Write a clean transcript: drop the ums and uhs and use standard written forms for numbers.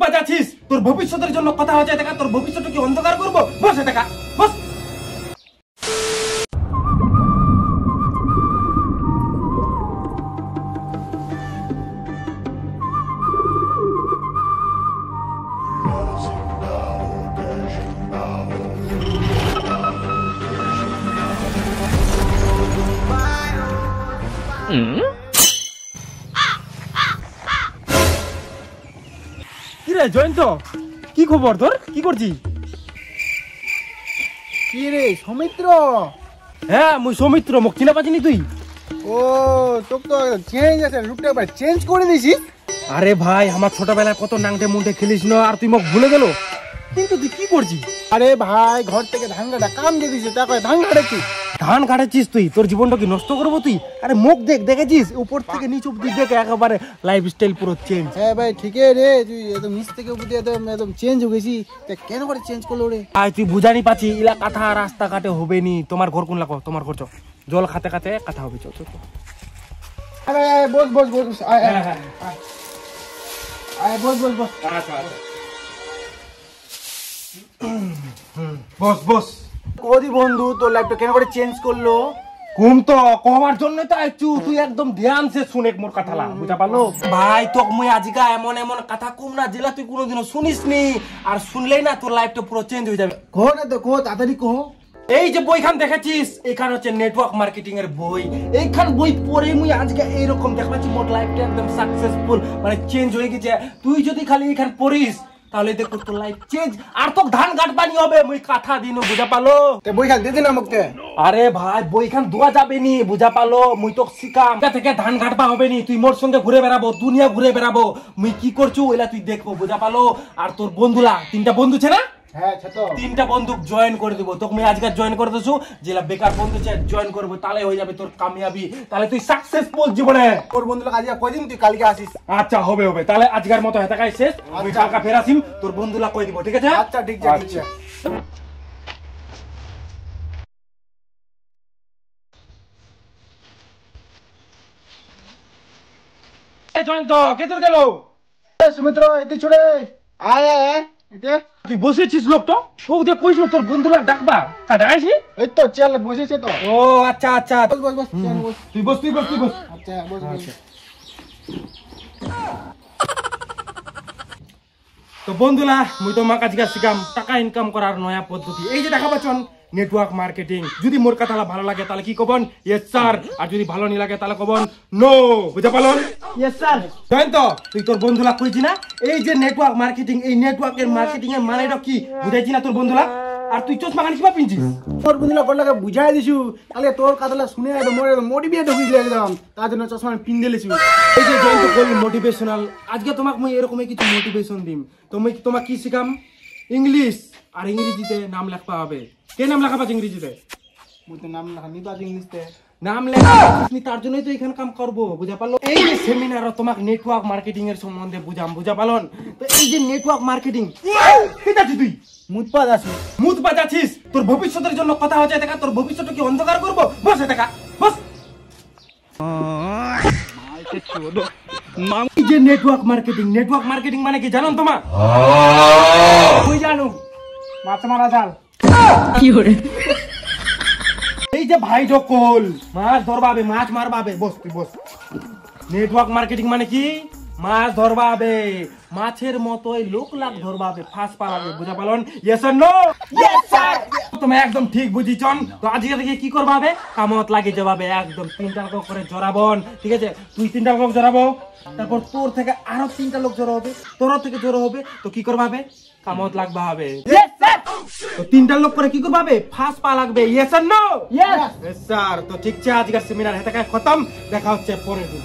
বাজাছিস তোর ভবিষ্যতের জন্য কথা হচ্ছে দেখা তোর ভবিষ্যৎ কি অন্ধকার করব বসে দেখা বস কিরে জয়ন্ত কি খবর তোর কি করছিস কি রে সৌমিত্র? হ্যাঁ মুই সৌমিত্র মোক চিনা পাচ্ছিনি তুই? ও তোর তো চেঞ্জ আছে, লুকটা একবার চেঞ্জ করে দিছিস। আরে ভাই আমার ছোটবেলায় কত নাংটে মুন্টে খেলিস না আর তুই মোক ভুলে গেল কিন্তু তুই কি করছিস? আরে ভাই ঘর থেকে ধান কাটা কাম দিয়ে দিছিস, তা কয় ধান কাটাচ্ছিস? ধান কাটাচ্ছিস তুই? তোর জীবনটা কি নষ্ট করবো তুই? আরে মুখ দেখ দেখেছিস উপর থেকে নিচ অব্দি দেখে একেবারে লাইফ স্টাইল পুরো চেঞ্জ। হ্যাঁ ভাই ঠিকই রে, তুই একদম নিচ থেকে উপর দিয়ে একদম চেঞ্জ হয়ে গেছিস। তা কেন করে চেঞ্জ করলো রে? আয় তুই বুঝানি পাচ্ছি ইলা কাঁথা রাস্তা কাটে হবে নি। তোমার ঘর কোন লাগো? তোমার ঘর জল খাতে খাতে কাঁথা হবে। চল চল আরে বস বস বস, আয় আয় আয় বস বস বস। আচ্ছা আচ্ছা বস বস। কোদি বন্ধু তোর লাইফটা কেন করে চেঞ্জ করলো? কুম তো কমার জন্য তো আইছু, তুই একদম ধ্যান সে শুনে মোর কথালা বুঝা পারলো ভাই। তোক মুই আজকা এমন এমন কথা কুম না যেটা তুই কোনোদিনও শুনিস নি, আর শুনলেই না তোর লাইফটা পুরো চেঞ্জ হয়ে যাবে। কো না তো কো, তাড়াতাড়ি কো। এই যে বইখান দেখেছিস এখানে হচ্ছে নেটওয়ার্ক মার্কেটিং এর বই। এইখান বই পড়ে মুই আজকে এইরকম দেখাচ্ছি মোর লাইফটা একদম সাকসেসফুল মানে চেঞ্জ হয়ে গেছে। তুই যদি খালি এখান পড়িস তাহলে দেখো তোর লাইফ চেঞ্জ, আর তোক ধান কাটবানি হবে মুই কথা দিন বুঝা পালো। তে বইখান দে দিন আমাকে। আরে ভাই বইখান দোয়া যাবে নি বুঝা পালো, মুই তোক শিখাম থেকে ধান কাটবা হবে নি। তুই মোর সঙ্গে ঘুরে বেড়াবো, দুনিয়া ঘুরে বেড়াবো, মুই কি করছু ওইলা তুই দেখবো বুঝা পালো। আর তোর বন্ধুলা তিনটা বন্ধু ছে না? হ্যাঁ ছোট তিনটা বন্ধু জয়েন করে দিব তোকে। আমি আজকে জয়েন করে দিছু, যেটা বেকার বন্ধু চাই জয়েন করবো, তাহলে হয়ে যাবে তোর কামিয়াবি, তাহলে তুই সাকসেসফুল জীবনে। তোর বন্ধু লোক আজকে কয়দিন, তুই কালকে আসিস। আচ্ছা হবে হবে, তাহলে আজকের মতো হেতাকাই শেষ। আমি কালকা ফের আসিম, তোর বন্ধুলা কই দিব ঠিক আছে? আচ্ছা ঠিক আছে ঠিক আছে। এই জয়ন্ত কে তোর গেল? সুমিত্র এতে চলে আয় আয় আয় এতে। তুই বসেছিস লোকটা ও দিয়ে কইছিল তোর বন্ধুরা ডাকবা, তা ডাকাইছি? এই তো চেয়ার বসেছে তো। ও আচ্ছা আচ্ছা বস বস বস চেয়ার বস। তুই বস তুই বস তুই বস। আচ্ছা বস বস। তো বন্ধুরা মুই তো মাকা জিগা শিখাম টাকা ইনকাম করার নয়া পদ্ধতি। এই যে দেখা পাচ্ছেন নেটওয়ার্ক মার্কেটিং। যদি মোর কথাটা ভালো লাগে তাহলে কি কবন ইয়েস স্যার, আর যদি ভালো নি লাগে তাহলে কবন নো। বুঝা পালন? Yes sir. জয়ন্ত তুই তোর বন্ধুলা কইছি না এই যে নেটওয়ার্ক মার্কেটিং, এই নেটওয়ার্কের মার্কেটিং এর মানেটা কি বুঝাইছি না তোর বন্ধুলা? আর তুই চশমা কানি কিবা পিনছিস? তোর বন্ধু লোক লাগে বুঝাই দিছু, তাহলে তোর কথাটা শুনে একদম মোটিভেট হয়ে গেল একদম, তার জন্য চশমা পিন দিলেছি। এই যে জয়ন্ত কইলি মোটিভেশনাল, আজকে তোমাক মই এরকমই কিছু মোটিভেশন দিম। তুমি তোমাক কি শিখাম ইংলিশ, আর ইংরেজিতে নাম লেখা হবে। কে নাম লেখা পাচ্ছে ইংরেজিতে? মুই তো নাম লেখা নিবা ইংলিশতে। নাম লেখা পাচ্ছিস তার জন্যই তো এখানে কাম করবো বুঝা পারলো। এই যে সেমিনার তোমাক নেটওয়ার্ক মার্কেটিং এর সম্বন্ধে বুঝাম বুঝা পালন। তো এই যে নেটওয়ার্ক মার্কেটিং কিতাছি তুই মুতপা যাস মুত বাজাছিস তোর ভবিষ্যতের জন্য কথা হচ্ছে দেখা তোর ভবিষ্যৎ কি অন্ধকার করবো বসে দেখা বস। এই যে নেটওয়ার্ক মার্কেটিং মানে কি জানো তোমার? তুই জানো মাছ মারা জাল কি করে? এই যে ভাই সকল মাছ ধরবাবে মাছ মারবাবে, বস তুই বস। নেটওয়ার্ক মার্কেটিং মানে কি? মাছ ধরবাবে, মাছের মতোই লোক লাখ ধরবাবে, ফাঁস পালাবে বুঝা পালন। Yes or no? Yes sir. তুমি একদম ঠিক বুঝিছন। তো আজকে থেকে কি করবাবে? কামত লাগে যাবে একদম 3টা লোক করে জড়াবন ঠিক আছে? তুই 3টা লোক জড়াবো, তারপর তোর থেকে আরো 3টা লোক জড়ো হবে, তোর থেকে জড়ো হবে, তো কি করবাবে? কামত লাগবা হবে। Yes sir. তো 3টা লোক করে কি করবাবে? ফাঁস পা লাগবে। Yes or no? Yes sir. তো ঠিক আছে আজকের সেমিনার হেতে খতম, দেখা হচ্ছে পরের দিন।